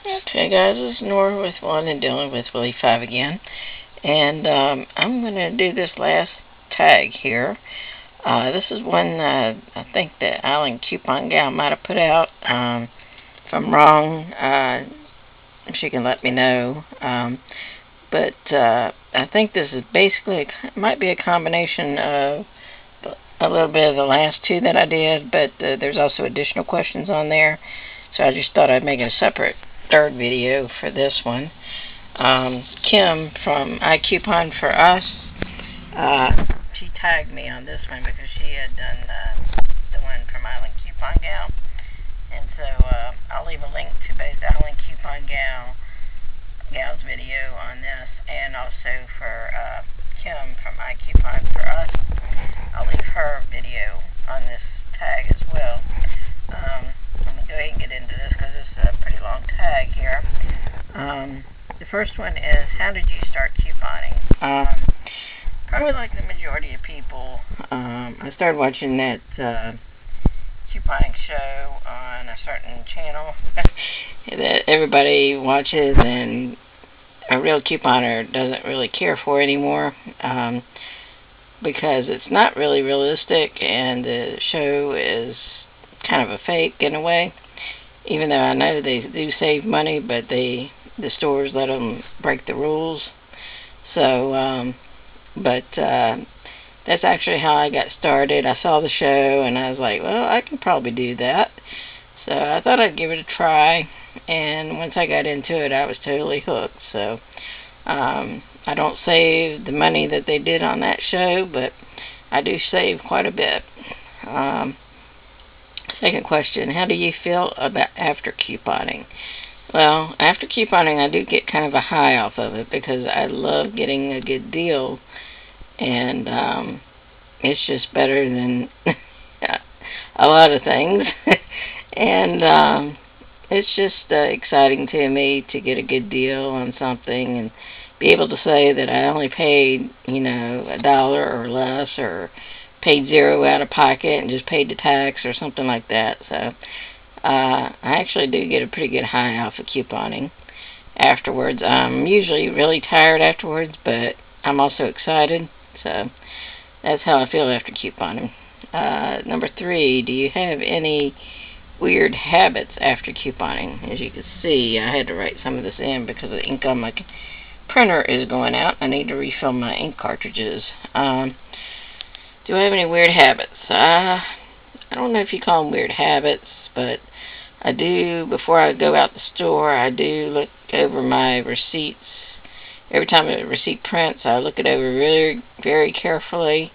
Okay guys, this is Nora with One and Dealing with Willie 5 again. And I'm going to do this last tag here. This is one I think that Alan Coupon Gal might have put out. If I'm wrong, she can let me know. But I think this is basically, might be a combination of a little bit of the last two that I did, but there's also additional questions on there. So I just thought I'd make a separate third video for this one. Kim from iCoupon for Us, she tagged me on this one because she had done the one from Island Coupon Gal, and so I'll leave a link to both Island Coupon Gal's video on this, and also for Kim from iCoupon for Us. I'll leave her video on this tag as well. I'm going to go ahead and get into this because it's a pretty long tag here. The first one is, how did you start couponing? Probably like the majority of people, I started watching that couponing show on a certain channel that everybody watches and a real couponer doesn't really care for anymore, because it's not really realistic and the show is kind of a fake in a way, even though I know they do save money, but the stores let them break the rules. So that's actually how I got started. I saw the show and I was like, well, I can probably do that. So I thought I'd give it a try, and once I got into it I was totally hooked. So I don't save the money that they did on that show, but I do save quite a bit. Second question, how do you feel about after couponing? Well, after couponing I do get kind of a high off of it because I love getting a good deal, and it's just better than a lot of things. And it's just exciting to me to get a good deal on something and be able to say that I only paid, $1 or less, or paid $0 out of pocket and just paid the tax or something like that. So I actually do get a pretty good high off of couponing afterwards. I'm usually really tired afterwards, but I'm also excited. So that's how I feel after couponing. Number 3, do you have any weird habits after couponing? As you can see, I had to write some of this in because the ink on my printer is going out. I need to refill my ink cartridges. Do I have any weird habits? I don't know if you call them weird habits, but I do, before I go out the store, I do look over my receipts. Every time a receipt prints, I look it over really, very carefully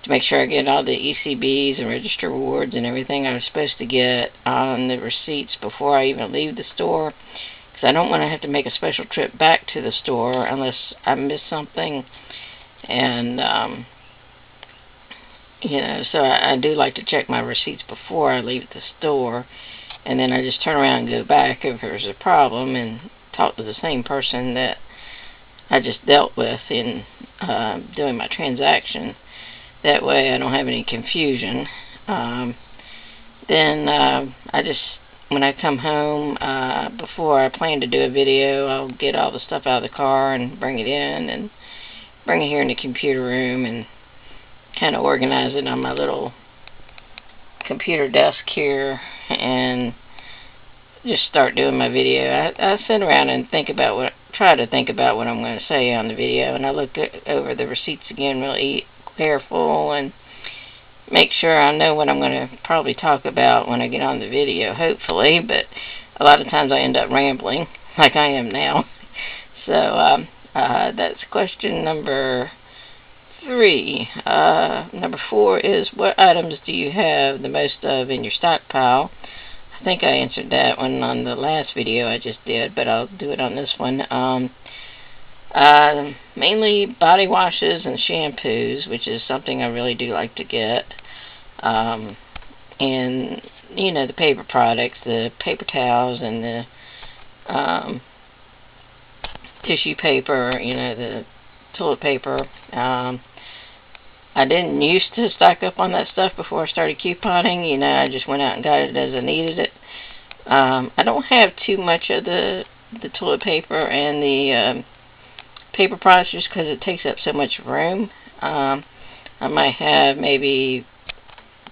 to make sure I get all the ECBs and register rewards and everything I was supposed to get on the receipts before I even leave the store, because I don't want to have to make a special trip back to the store unless I miss something. And so I do like to check my receipts before I leave the store, and then I just turn around and go back if there's a problem and talk to the same person that I just dealt with in doing my transaction. That way I don't have any confusion. Then I just, when I come home, before I plan to do a video, I'll get all the stuff out of the car and bring it in and bring it here in the computer room and kind of organize it on my little computer desk here and just start doing my video. I sit around and try to think about what I'm going to say on the video, and I look over the receipts again really careful and make sure I know what I'm going to probably talk about when I get on the video, hopefully, but a lot of times I end up rambling like I am now. So that's question number 3. Number 4 is, what items do you have the most of in your stockpile? I think I answered that one on the last video I just did, but I'll do it on this one. Mainly body washes and shampoos, which is something I really do like to get. And, the paper products, the paper towels and the tissue paper, the toilet paper. I didn't used to stock up on that stuff before I started couponing. I just went out and got it as I needed it. I don't have too much of the toilet paper and the paper products just because it takes up so much room. I might have maybe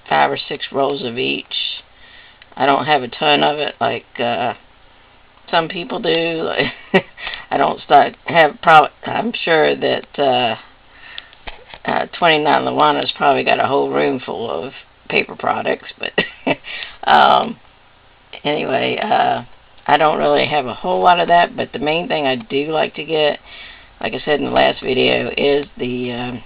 5 or 6 rolls of each. I don't have a ton of it like some people do. I don't start have probably. I'm sure that 29 Luana's probably got a whole room full of paper products, but anyway, I don't really have a whole lot of that. But the main thing I do like to get, like I said in the last video, is the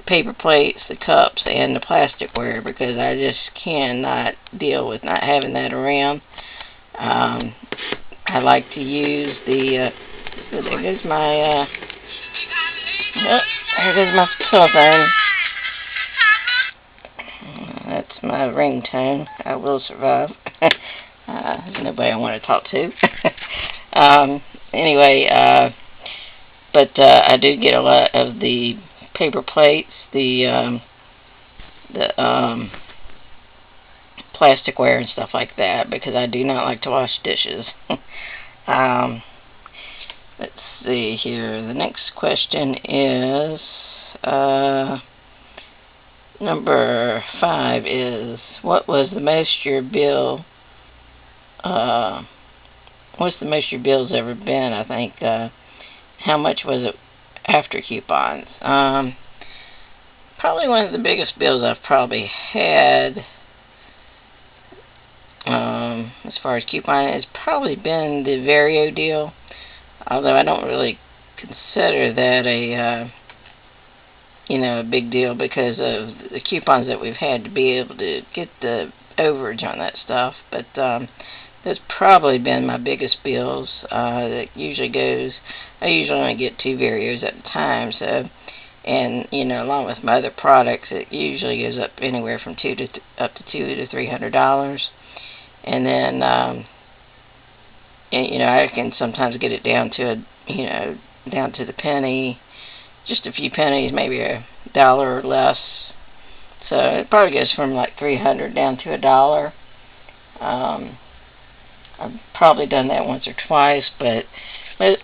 paper plates, the cups, and the plasticware, because I just cannot deal with not having that around. I like to use the there goes my there goes my telephone. That's my ringtone. I will survive. There's nobody I want to talk to. Anyway, but I do get a lot of the paper plates, the plasticware and stuff like that, because I do not like to wash dishes. Let's see here. The next question is number 5 is, what was the most your bill? What's the most your bill's ever been? I think. How much was it after coupons? Probably one of the biggest bills I've probably had, as far as couponing, has probably been the Vario deal. Although I don't really consider that a a big deal because of the coupons that we've had to be able to get the overage on that stuff. But that's probably been my biggest bills. That usually goes. I usually only get 2 Varios at a time, so, and along with my other products, it usually goes up anywhere from up to $200 to $300, and then I can sometimes get it down to down to the penny, just a few pennies, maybe $1 or less. So it probably goes from like 300 down to $1. I've probably done that once or twice, but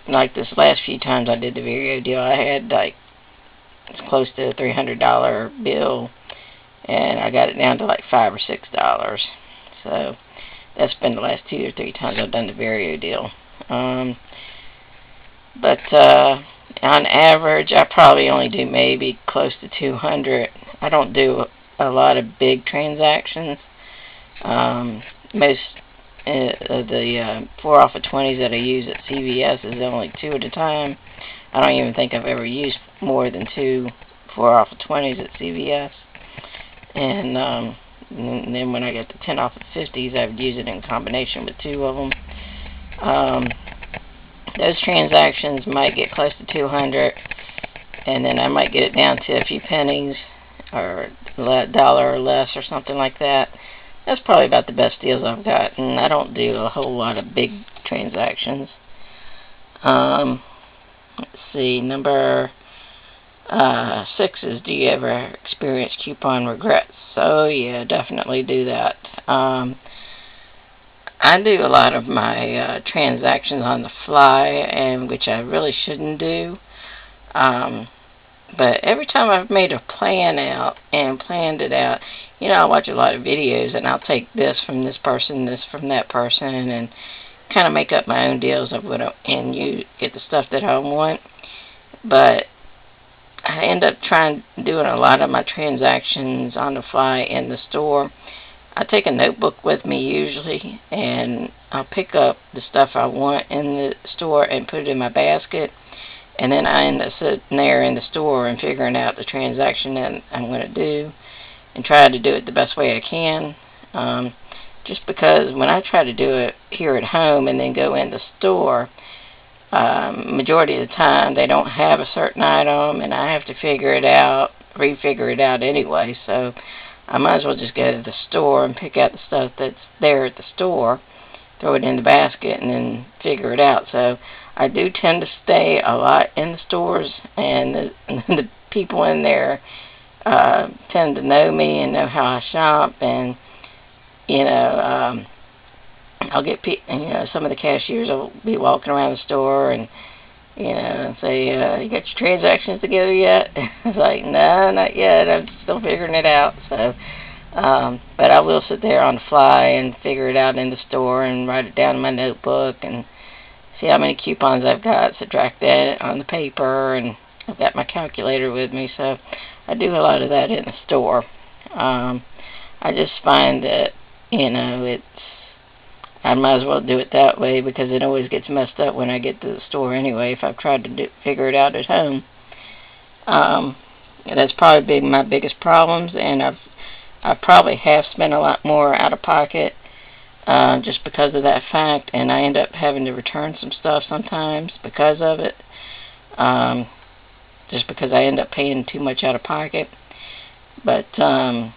like this last few times I did the Vario deal, I had like it's close to a $300 bill, and I got it down to like $5 or $6. So that's been the last 2 or 3 times I've done the Vario deal. But on average, I probably only do maybe close to 200. I don't do a lot of big transactions. Most of the 4 off of 20s that I use at CVS is only 2 at a time. I don't even think I've ever used more than 2 4 off of 20s at CVS. And then when I get the 10 off of 50s, I would use it in combination with 2 of them. Those transactions might get close to 200, and then I might get it down to a few pennies or $1 or less or something like that. That's probably about the best deals I've got, and I don't do a whole lot of big transactions. Let's see, number 6 is, do you ever experience coupon regrets? So yeah, definitely do that. I do a lot of my transactions on the fly, and which I really shouldn't do. But every time I've made a plan out and planned it out, I watch a lot of videos, and I'll take this from this person, this from that person, and kind of make up my own deals of what and you get the stuff that I want. But I end up doing a lot of my transactions on the fly in the store. I take a notebook with me usually, and I'll pick up the stuff I want in the store and put it in my basket, and then I end up sitting there in the store and figuring out the transaction that I'm going to do and try to do it the best way I can. Just because when I try to do it here at home and then go in the store, majority of the time they don't have a certain item, and I have to refigure it out anyway, so I might as well just go to the store and pick out the stuff that's there at the store, throw it in the basket, and then figure it out. So I do tend to stay a lot in the stores, and the people in there tend to know me and know how I shop, and I'll get some of the cashiers will be walking around the store and say, you got your transactions together yet? It's like, no, not yet. I'm still figuring it out. So, but I will sit there on the fly and figure it out in the store and write it down in my notebook and see how many coupons I've got, subtract that on the paper, and I've got my calculator with me, so I do a lot of that in the store. I just find that, I might as well do it that way because it always gets messed up when I get to the store anyway if I've tried to figure it out at home. That's probably been my biggest problems, and I probably have spent a lot more out of pocket just because of that fact, and I end up having to return some stuff sometimes because of it, just because I end up paying too much out of pocket. But I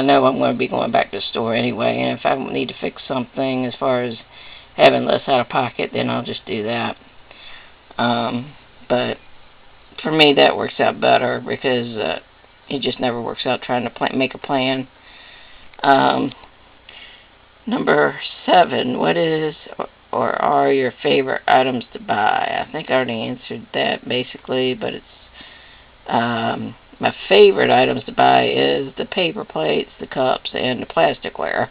know I'm going to be going back to the store anyway, and if I need to fix something as far as having less out of pocket, then I'll just do that. But for me, that works out better because it just never works out trying to make a plan. Number 7, what is or are your favorite items to buy? I think I already answered that basically, but it's my favorite items to buy is the paper plates, the cups, and the plasticware.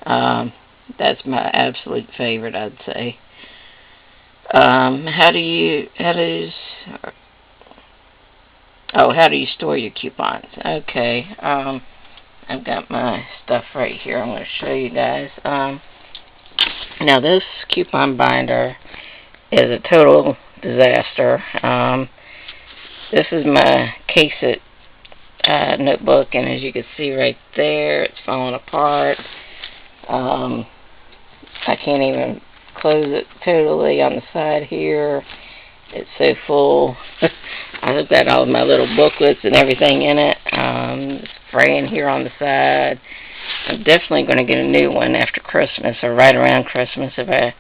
That's my absolute favorite, I'd say. How do you store your coupons? Okay. I've got my stuff right here. I'm going to show you guys. Now this coupon binder is a total disaster. This is my Case-It notebook, and as you can see right there, it's falling apart. I can't even close it totally on the side here. It's so full. I've got all of my little booklets and everything in it. It's fraying here on the side. I'm definitely going to get a new one after Christmas, or right around Christmas. If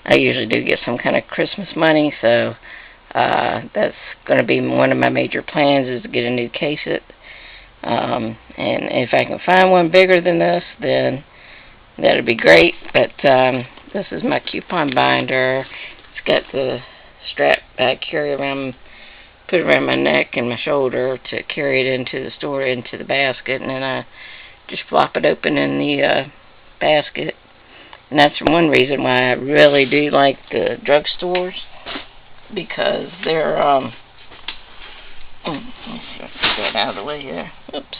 I usually do get some kind of Christmas money, so that's going to be one of my major plans, is to get a new Case-It. And if I can find one bigger than this, then that'd be great. But this is my coupon binder. It's got the strap I carry around, put it around my neck and my shoulder to carry it into the store, into the basket, and then I just flop it open in the basket. And that's one reason why I really do like the drugstores, because they're let's get that out of the way here. Oops.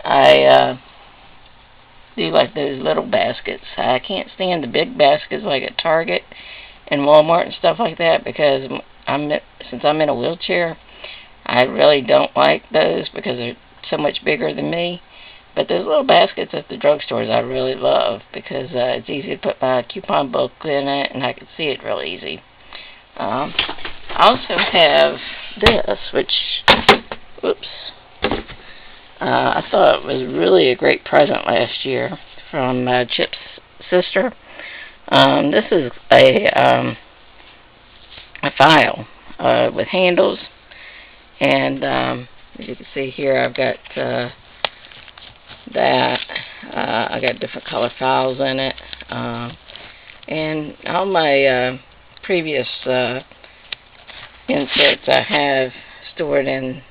I do like those little baskets. I can't stand the big baskets like at Target and Walmart and stuff like that, because since I'm in a wheelchair, I really don't like those because they're so much bigger than me. But those little baskets at the drugstores I really love, because it's easy to put my coupon book in it and I can see it real easy. I also have this, which, whoops, I thought it was really a great present last year from Chip's sister. This is a file with handles, and as you can see here, I've got that. I got different color files in it, and all my previous inserts I have stored in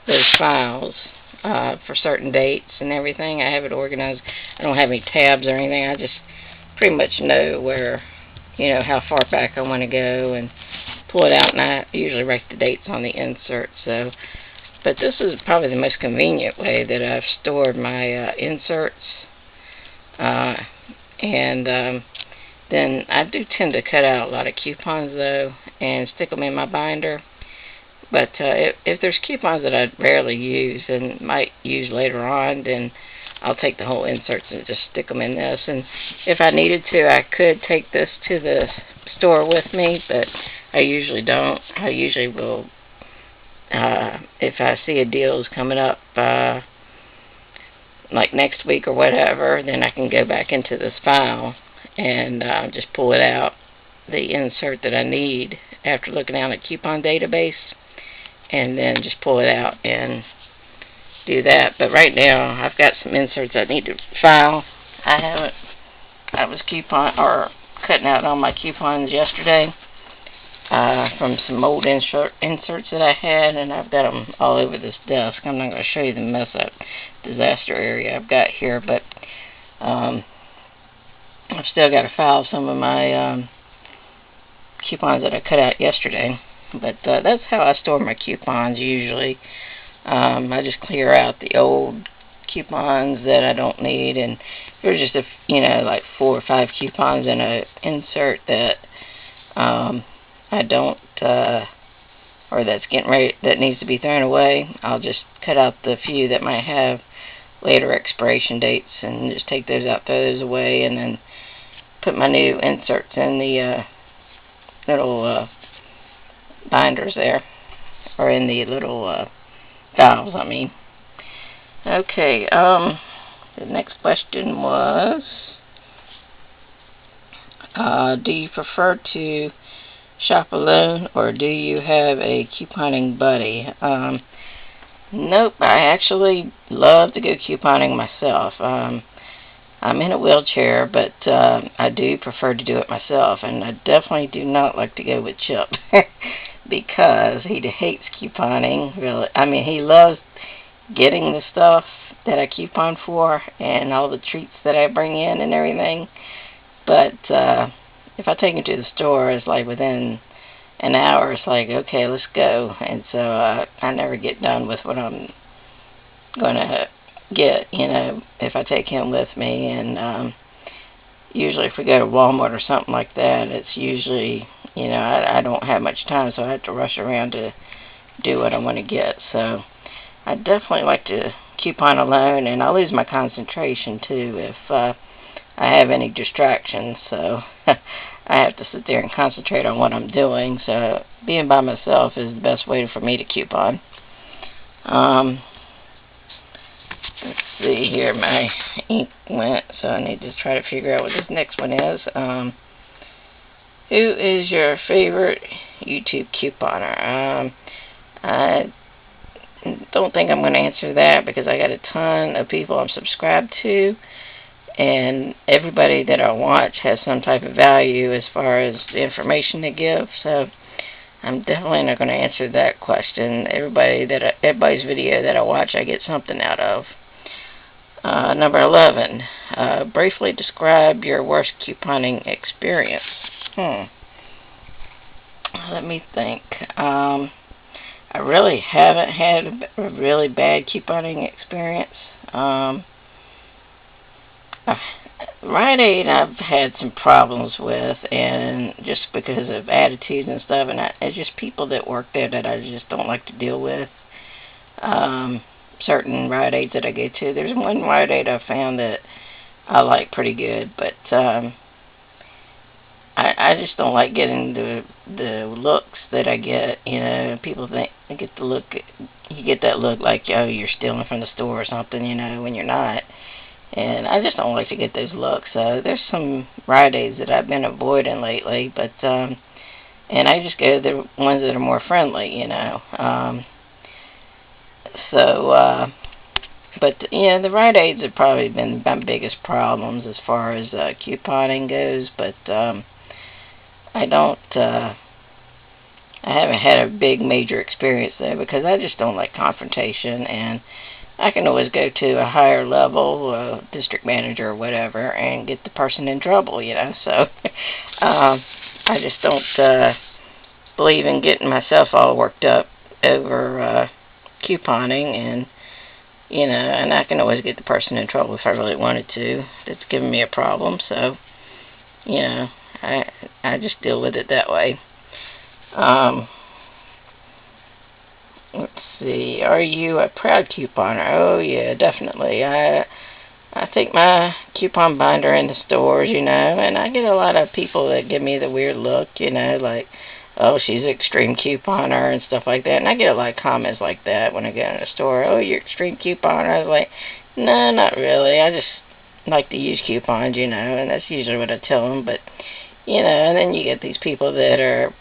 those files for certain dates and everything. I have it organized. I don't have any tabs or anything. I just pretty much know where, how far back I want to go and pull it out, and I usually write the dates on the insert. So, but this is probably the most convenient way that I've stored my inserts. Then I do tend to cut out a lot of coupons though and stick them in my binder. But if there's coupons that I rarely use and might use later on, then I'll take the whole inserts and just stick them in this. And if I needed to, I could take this to the store with me, but I usually don't. I usually will, if I see a deal is coming up, like next week or whatever, then I can go back into this file and just pull it out, the insert that I need after looking out at coupon database, and then just pull it out and do that. But right now, I've got some inserts I need to file. I was cutting out all my coupons yesterday from some old inserts that I had, and I've got them all over this desk. I'm not going to show you the mess up disaster area I've got here, but I've still got to file some of my coupons that I cut out yesterday. But that's how I store my coupons usually. I just clear out the old coupons that I don't need, and there's just like 4 or 5 coupons in a insert that I don't or that's getting ready, that needs to be thrown away. I'll just cut out the few that might have later expiration dates and just take those out, throw those away, and then put my new inserts in the little binders there, or in the little files, I mean. Okay, the next question was, do you prefer to shop alone, or do you have a couponing buddy? Nope, I actually love to go couponing myself. I'm in a wheelchair, but I do prefer to do it myself, and I definitely do not like to go with Chip because he hates couponing. Really, I mean, he loves getting the stuff that I coupon for and all the treats that I bring in and everything. But if I take him to the store, it's like within an hour, it's like, okay, let's go. And so I never get done with what I'm going to get, if I take him with me. And usually if we go to Walmart or something like that, it's usually, I don't have much time, so I have to rush around to do what I want to get. So I definitely like to coupon alone, and I lose my concentration too if I have any distractions. So I have to sit there and concentrate on what I'm doing. So being by myself is the best way for me to coupon. Let's see here, my ink went, so I need to try to figure out what this next one is. Who is your favorite YouTube couponer? I don't think I'm going to answer that because I got a ton of people I'm subscribed to, and everybody that I watch has some type of value as far as the information they give, so I'm definitely not going to answer that question. Everybody's video that I watch, I get something out of. Number 11, briefly describe your worst couponing experience. Let me think. I really haven't had a really bad couponing experience. Rite Aid I've had some problems with, and just because of attitudes and stuff, and it's just people that work there that I just don't like to deal with. Certain Rite Aids that I go to, there's one Rite Aid I found that I like pretty good, but I just don't like getting the looks that I get. People think I get the look. You get that look like, oh, you're stealing from the store or something, when you're not. And I just don't like to get those looks. There's some Rite Aids that I've been avoiding lately, but and I just go to the ones that are more friendly, but the Rite Aids have probably been my biggest problems as far as couponing goes. But I haven't had a big major experience there because I just don't like confrontation, and I can always go to a higher level, district manager or whatever, and get the person in trouble, so I just don't believe in getting myself all worked up over couponing, and and I can always get the person in trouble if I really wanted to that's giving me a problem. So I just deal with it that way. Let's see, are you a proud couponer? Oh yeah, definitely. I take my coupon binder in the stores, and I get a lot of people that give me the weird look, like, oh, she's an extreme couponer and stuff like that. And I get a lot of comments like that when I go in the store. Oh, you're extreme couponer. I was like, no, not really. I just like to use coupons, and that's usually what I tell them. But, and then you get these people that are